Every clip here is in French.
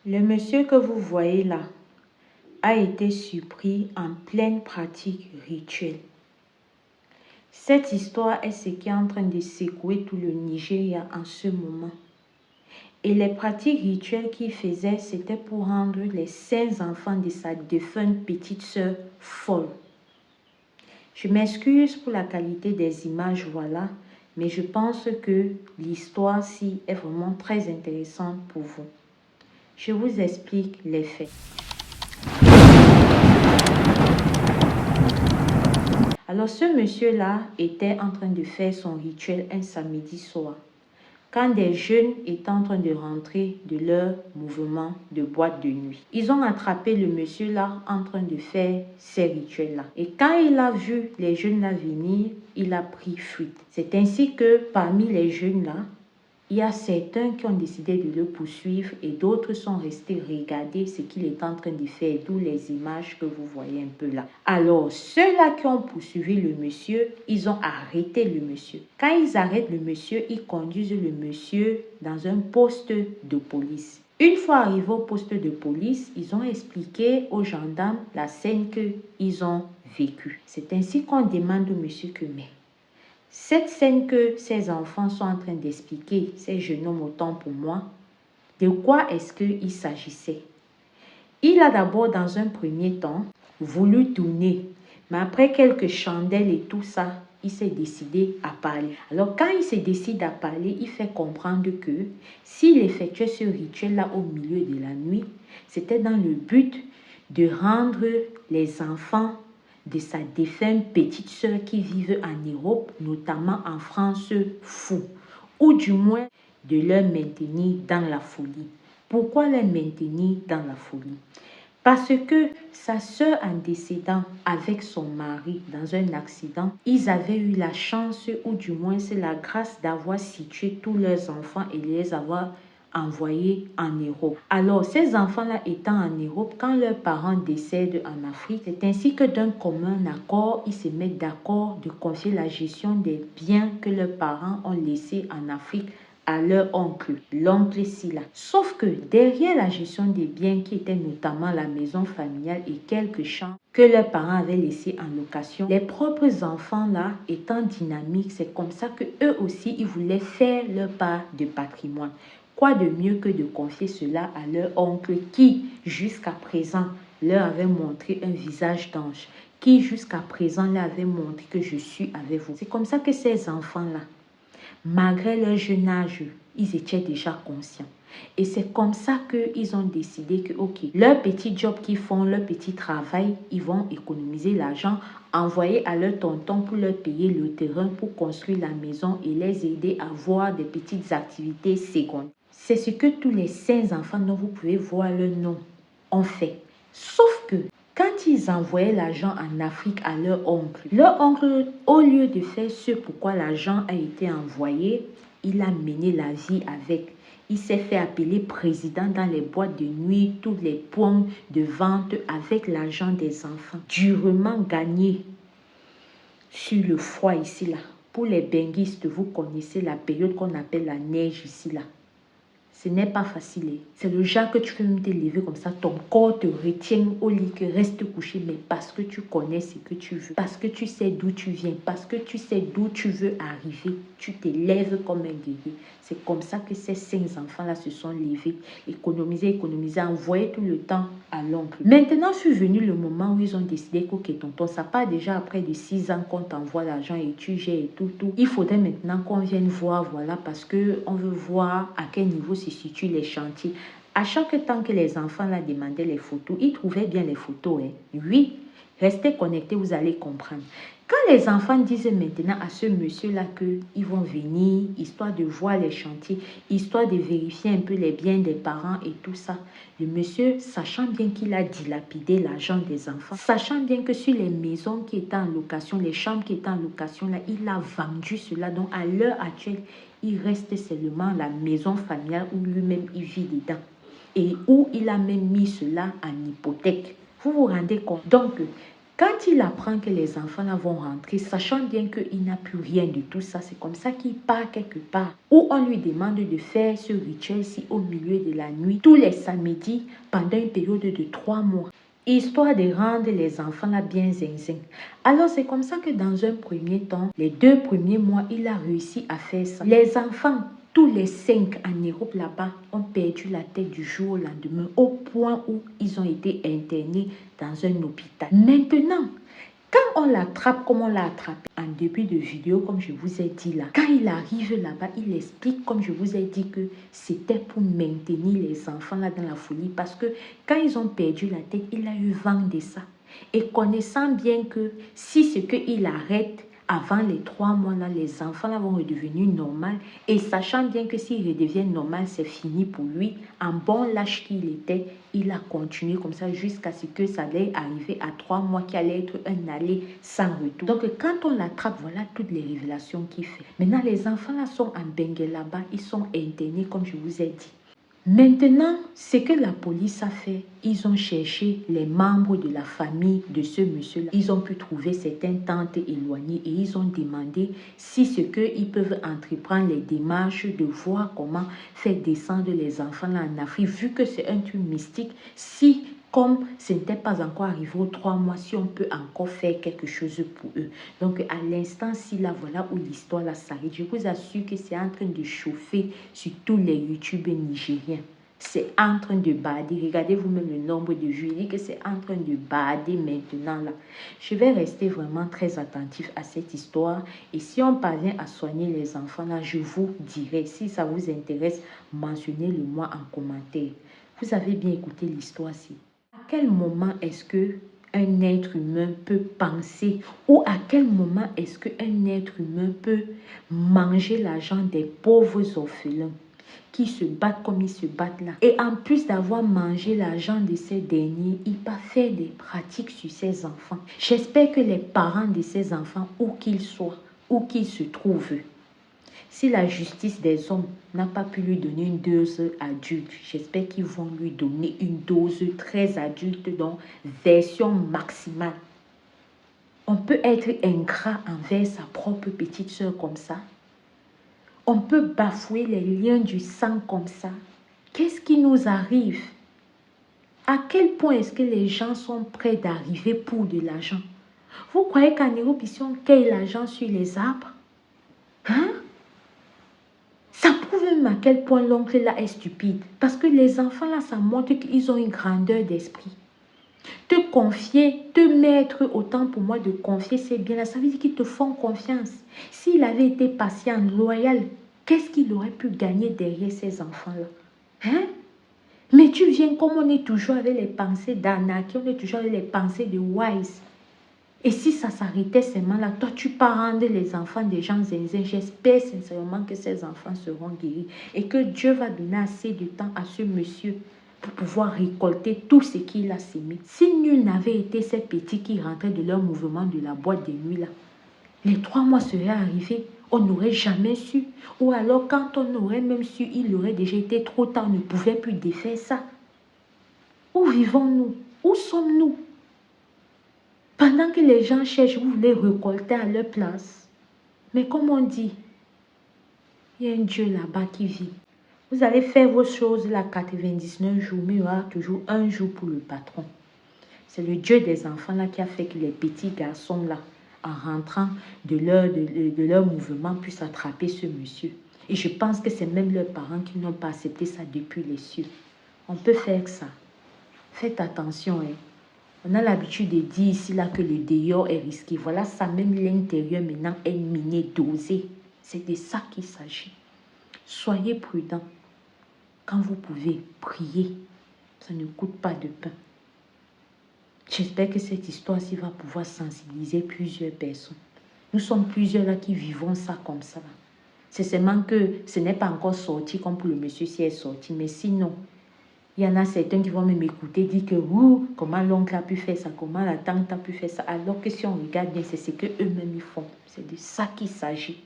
Le monsieur que vous voyez là a été surpris en pleine pratique rituelle. Cette histoire est ce qui est en train de secouer tout le Nigeria en ce moment. Et les pratiques rituelles qu'il faisait, c'était pour rendre les 5 enfants de sa défunte petite sœur folles. Je m'excuse pour la qualité des images, voilà, mais je pense que l'histoire-ci est vraiment très intéressante pour vous. Je vous explique les faits. Alors ce monsieur-là était en train de faire son rituel un samedi soir, quand des jeunes étaient en train de rentrer de leur mouvement de boîte de nuit. Ils ont attrapé le monsieur-là en train de faire ces rituels-là. Et quand il a vu les jeunes-là venir, il a pris fuite. C'est ainsi que parmi les jeunes-là, il y a certains qui ont décidé de le poursuivre et d'autres sont restés regarder ce qu'il est en train de faire, d'où les images que vous voyez un peu là. Alors, ceux-là qui ont poursuivi le monsieur, ils ont arrêté le monsieur. Quand ils arrêtent le monsieur, ils conduisent le monsieur dans un poste de police. Une fois arrivés au poste de police, ils ont expliqué aux gendarmes la scène qu'ils ont vécue. C'est ainsi qu'on demande au monsieur que cette scène que ces enfants sont en train d'expliquer, ces jeunes hommes autant pour moi, de quoi est-ce qu'il s'agissait? Il a d'abord, dans un premier temps, voulu tourner, mais après quelques chandelles et tout ça, il s'est décidé à parler. Alors quand il se décide à parler, il fait comprendre que s'il effectuait ce rituel-là au milieu de la nuit, c'était dans le but de rendre les enfants de sa défunte petite sœur qui vivent en Europe, notamment en France, fous, ou du moins de leur maintenir dans la folie. Pourquoi les maintenir dans la folie? Parce que sa sœur, en décédant avec son mari dans un accident, ils avaient eu la chance, ou du moins c'est la grâce d'avoir situé tous leurs enfants et les avoir envoyés en Europe. Alors, ces enfants-là étant en Europe, quand leurs parents décèdent en Afrique, c'est ainsi que d'un commun accord, ils se mettent d'accord de confier la gestion des biens que leurs parents ont laissés en Afrique à leur oncle, l'oncle Silla. Sauf que derrière la gestion des biens qui étaient notamment la maison familiale et quelques champs que leurs parents avaient laissés en location, les propres enfants là étant dynamiques, c'est comme ça que eux aussi ils voulaient faire leur part de patrimoine. Quoi de mieux que de confier cela à leur oncle qui jusqu'à présent leur avait montré un visage d'ange, qui jusqu'à présent leur avait montré que je suis avec vous. C'est comme ça que ces enfants-là, malgré leur jeune âge, ils étaient déjà conscients. Et c'est comme ça qu'ils ont décidé que, ok, leur petit job qu'ils font, leur petit travail, ils vont économiser l'argent, envoyer à leur tonton pour leur payer le terrain pour construire la maison et les aider à voir des petites activités secondaires. C'est ce que tous les 5 enfants dont vous pouvez voir le nom ont fait. Sauf que quand ils envoyaient l'argent en Afrique à leur oncle, au lieu de faire ce pourquoi l'argent a été envoyé, il a mené la vie avec. Il s'est fait appeler président dans les boîtes de nuit, tous les points de vente avec l'argent des enfants. Durement gagné sur le froid ici là. Pour les benguistes, vous connaissez la période qu'on appelle la neige ici là. Ce n'est pas facile. C'est le genre que tu peux même te lever comme ça. Ton corps te retient au lit, que reste couché. Mais parce que tu connais ce que tu veux. Parce que tu sais d'où tu viens. Parce que tu sais d'où tu veux arriver. Tu te lèves comme un guerrier. C'est comme ça que ces 5 enfants-là se sont levés. Économiser, envoyer tout le temps à l'oncle. Maintenant, c'est venu le moment où ils ont décidé que ok, tonton, ça part déjà après de 6 ans qu'on t'envoie l'argent et tu gères et tout. Il faudrait maintenant qu'on vienne voir, voilà, parce qu'on veut voir à quel niveau se situent les chantiers. À chaque temps que les enfants là demandaient les photos, ils trouvaient bien les photos. Oui, restez connectés, vous allez comprendre. Quand les enfants disent maintenant à ce monsieur-là qu'ils vont venir, histoire de voir les chantiers, histoire de vérifier un peu les biens des parents et tout ça, le monsieur, sachant bien qu'il a dilapidé l'argent des enfants, sachant bien que sur les maisons qui étaient en location, les chambres qui étaient en location, là, il a vendu cela. Donc, à l'heure actuelle, il reste seulement la maison familiale où lui-même il vit dedans et où il a même mis cela en hypothèque. Vous vous rendez compte? Donc, Quand il apprend que les enfants là vont rentrer, sachant bien qu'il n'a plus rien de tout ça, c'est comme ça qu'il part quelque part. Où on lui demande de faire ce rituel-ci au milieu de la nuit, tous les samedis, pendant une période de 3 mois. Histoire de rendre les enfants là bien zinzin. Alors c'est comme ça que dans un premier temps, les 2 premiers mois, il a réussi à faire ça. Les enfants, tous les 5 en Europe là-bas, ont perdu la tête du jour au lendemain, au point où ils ont été internés dans un hôpital. Maintenant, quand on l'attrape comme on l'a attrapé en début de vidéo, comme je vous ai dit là, quand il arrive là-bas, il explique, comme je vous ai dit, que c'était pour maintenir les enfants là dans la folie. Parce que quand ils ont perdu la tête, il a eu vent de ça. Et connaissant bien que si ce qu'il arrête avant les 3 mois là, les enfants là vont redevenir normaux. Et sachant bien que s'il redevient normal, c'est fini pour lui. En bon lâche qu'il était, il a continué comme ça jusqu'à ce que ça allait arriver à 3 mois qui allait être un aller sans retour. Donc quand on l'attrape, voilà toutes les révélations qu'il fait. Maintenant, les enfants là sont en Benguela là-bas, ils sont internés comme je vous ai dit. Maintenant, ce que la police a fait, ils ont cherché les membres de la famille de ce monsieur-là. Ils ont pu trouver certaines tantes éloignées et ils ont demandé si ce qu'ils peuvent entreprendre les démarches de voir comment faire descendre les enfants là en Afrique, vu que c'est un truc mystique, si comme ce n'était pas encore arrivé aux 3 mois, si on peut encore faire quelque chose pour eux. Donc, à l'instant-ci, là, voilà où l'histoire là s'arrête. Je vous assure que c'est en train de chauffer sur tous les YouTube nigériens. C'est en train de bader. Regardez vous-même le nombre de vues. Il dit que c'est en train de bader maintenant là. Je vais rester vraiment très attentif à cette histoire. Et si on parvient à soigner les enfants là, je vous dirai. Si ça vous intéresse, mentionnez-le moi en commentaire. Vous avez bien écouté l'histoire-ci. À quel moment est-ce que un être humain peut penser ou à quel moment est-ce qu'un être humain peut manger l'argent des pauvres orphelins qui se battent comme ils se battent là. Et en plus d'avoir mangé l'argent de ces derniers, il va faire des pratiques sur ces enfants. J'espère que les parents de ces enfants, où qu'ils soient, où qu'ils se trouvent, si la justice des hommes n'a pas pu lui donner une dose adulte, j'espère qu'ils vont lui donner une dose très adulte, donc version maximale. On peut être ingrat envers sa propre petite soeur comme ça. On peut bafouer les liens du sang comme ça. Qu'est-ce qui nous arrive? À quel point est-ce que les gens sont prêts d'arriver pour de l'argent? Vous croyez qu'en Europe, ici, on cueille l'argent sur les arbres? Hein? Ça prouve même à quel point l'oncle là est stupide. Parce que les enfants là, ça montre qu'ils ont une grandeur d'esprit. Te confier, te mettre autant pour moi de confier ces biens-là, ça veut dire qu'ils te font confiance. S'il avait été patient, loyal, qu'est-ce qu'il aurait pu gagner derrière ces enfants-là? Hein? Mais tu viens comme on est toujours avec les pensées d'Anaki, on est toujours avec les pensées de Wise. Et si ça s'arrêtait seulement là, toi tu pars rendre les enfants des gens zinzin. J'espère sincèrement que ces enfants seront guéris et que Dieu va donner assez de temps à ce monsieur pour pouvoir récolter tout ce qu'il a sémé. Si nul n'avait été ces petits qui rentraient de leur mouvement de la boîte de nuit là, les 3 mois seraient arrivés, on n'aurait jamais su. Ou alors quand on aurait même su, il aurait déjà été trop tard, on ne pouvait plus défaire ça. Où vivons-nous? Où sommes-nous? Pendant que les gens cherchent, vous voulez récolter à leur place. Mais comme on dit, il y a un Dieu là-bas qui vit. Vous allez faire vos choses là 99 jours, mais il y aura toujours un jour pour le patron. C'est le Dieu des enfants là qui a fait que les petits garçons là, en rentrant de leur mouvement, puissent attraper ce monsieur. Et je pense que c'est même leurs parents qui n'ont pas accepté ça depuis les cieux. On peut faire ça. Faites attention, hein. On a l'habitude de dire ici là que le dehors est risqué. Voilà ça, même l'intérieur maintenant est miné, dosé. C'est de ça qu'il s'agit. Soyez prudents. Quand vous pouvez, prier. Ça ne coûte pas de pain. J'espère que cette histoire-ci va pouvoir sensibiliser plusieurs personnes. Nous sommes plusieurs là qui vivons ça comme ça. C'est seulement que ce n'est pas encore sorti comme pour le monsieur si est sorti. Mais sinon, il y en a certains qui vont même écouter, dire que comment l'oncle a pu faire ça, comment la tante a pu faire ça. Alors que si on regarde bien, c'est ce qu'eux-mêmes ils font. C'est de ça qu'il s'agit.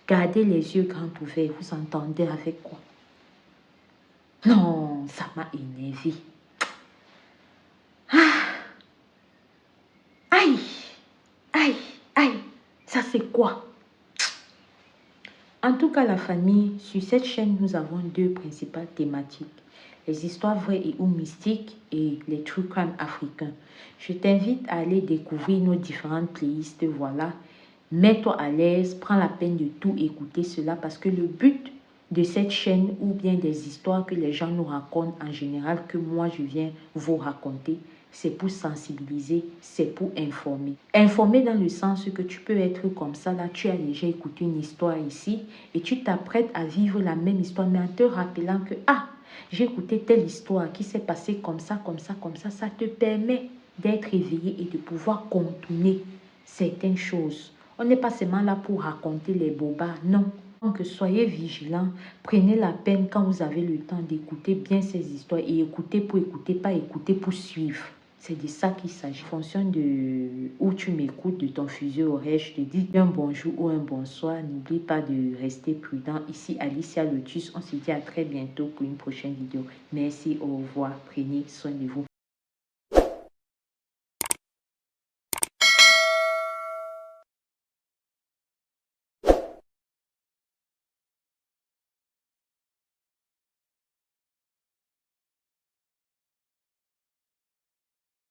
Gardez les yeux grands ouverts. Vous entendez avec quoi? Non, ça m'a énervé. Aïe, ça c'est quoi? En tout cas, la famille, sur cette chaîne, nous avons deux principales thématiques. Les histoires vraies et ou mystiques et les true crime africains. Je t'invite à aller découvrir nos différentes playlists, voilà. Mets-toi à l'aise, prends la peine de tout écouter cela parce que le but de cette chaîne ou bien des histoires que les gens nous racontent en général, que moi je viens vous raconter, c'est pour sensibiliser, c'est pour informer. Informer dans le sens que tu peux être comme ça, là tu as déjà écouté une histoire ici et tu t'apprêtes à vivre la même histoire, mais en te rappelant que, ah, j'ai écouté telle histoire qui s'est passée comme ça, comme ça, comme ça te permet d'être éveillé et de pouvoir contourner certaines choses. On n'est pas seulement là pour raconter les bobards, non. Donc, soyez vigilants, prenez la peine quand vous avez le temps d'écouter bien ces histoires et écouter pour écouter, pas écouter pour suivre. C'est de ça qu'il s'agit. En fonction de où tu m'écoutes, de ton fuseau horaire, je te dis un bonjour ou un bonsoir. N'oublie pas de rester prudent. Ici, Alicia Lotus. On se dit à très bientôt pour une prochaine vidéo. Merci, au revoir. Prenez soin de vous.